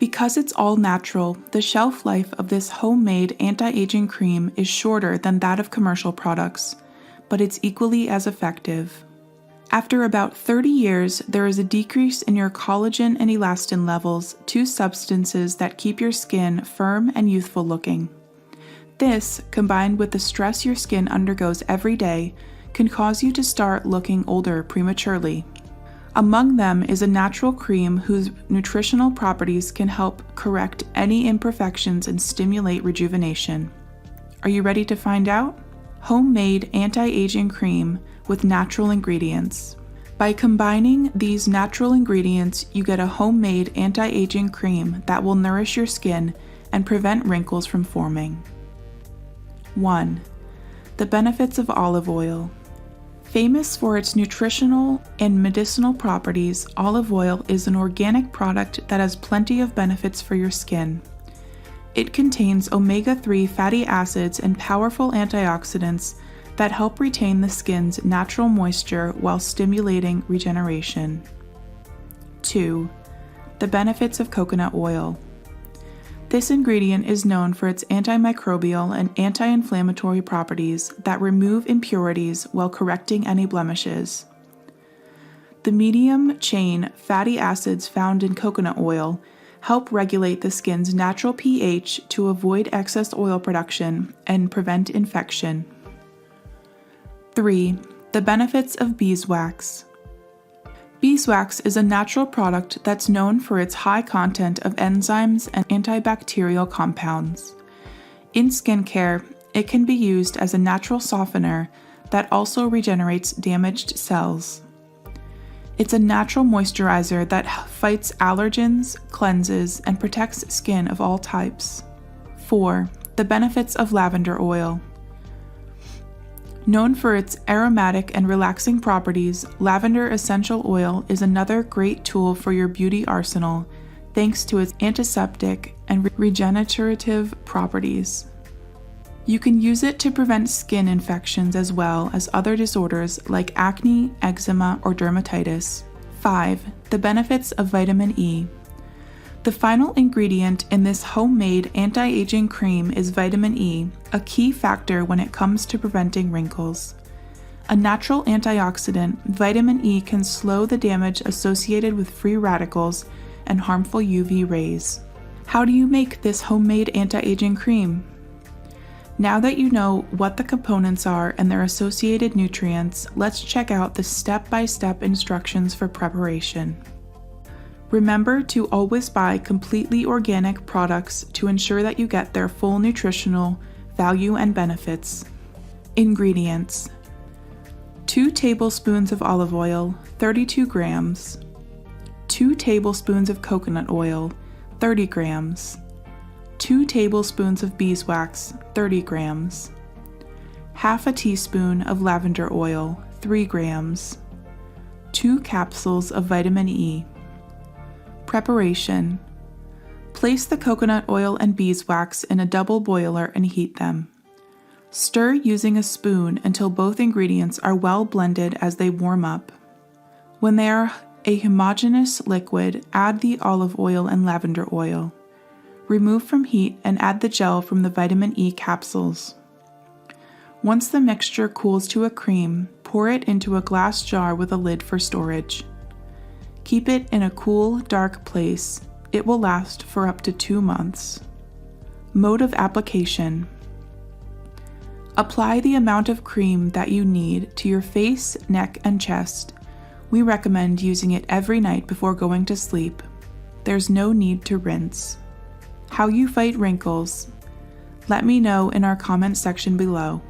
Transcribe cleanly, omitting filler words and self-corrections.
Because it's all natural, the shelf life of this homemade anti-aging cream is shorter than that of commercial products, but it's equally as effective. After about 30 years, there is a decrease in your collagen and elastin levels, two substances that keep your skin firm and youthful looking. This, combined with the stress your skin undergoes every day, can cause you to start looking older prematurely. Among them is a natural cream whose nutritional properties can help correct any imperfections and stimulate rejuvenation. Are you ready to find out? Homemade anti-aging cream with natural ingredients. By combining these natural ingredients, you get a homemade anti-aging cream that will nourish your skin and prevent wrinkles from forming. 1. The benefits of olive oil. Famous for its nutritional and medicinal properties, olive oil is an organic product that has plenty of benefits for your skin. It contains omega-3 fatty acids and powerful antioxidants that help retain the skin's natural moisture while stimulating regeneration. 2. The benefits of coconut oil. This ingredient is known for its antimicrobial and anti-inflammatory properties that remove impurities while correcting any blemishes. The medium-chain fatty acids found in coconut oil help regulate the skin's natural pH to avoid excess oil production and prevent infection. 3. The benefits of beeswax. Beeswax is a natural product that's known for its high content of enzymes and antibacterial compounds. In skincare, it can be used as a natural softener that also regenerates damaged cells. It's a natural moisturizer that fights allergens, cleanses, and protects skin of all types. 4. The benefits of lavender oil. Known for its aromatic and relaxing properties, lavender essential oil is another great tool for your beauty arsenal thanks to its antiseptic and regenerative properties. You can use it to prevent skin infections as well as other disorders like acne, eczema, or dermatitis. 5. The benefits of vitamin E. The final ingredient in this homemade anti-aging cream is vitamin E, a key factor when it comes to preventing wrinkles. A natural antioxidant, vitamin E can slow the damage associated with free radicals and harmful UV rays. How do you make this homemade anti-aging cream? Now that you know what the components are and their associated nutrients, let's check out the step-by-step instructions for preparation. Remember to always buy completely organic products to ensure that you get their full nutritional value and benefits. Ingredients: 2 tablespoons of olive oil, 32 grams, 2 tablespoons of coconut oil, 30 grams, 2 tablespoons of beeswax, 30 grams, half a teaspoon of lavender oil, 3 grams, 2 capsules of vitamin E. Preparation: place the coconut oil and beeswax in a double boiler and heat them. Stir using a spoon until both ingredients are well blended as they warm up. When they are a homogeneous liquid, add the olive oil and lavender oil. Remove from heat and add the gel from the vitamin E capsules. Once the mixture cools to a cream, pour it into a glass jar with a lid for storage. Keep it in a cool, dark place. It will last for up to 2 months. Mode of application: apply the amount of cream that you need to your face, neck, and chest. We recommend using it every night before going to sleep. There's no need to rinse. How you fight wrinkles? Let me know in our comment section below.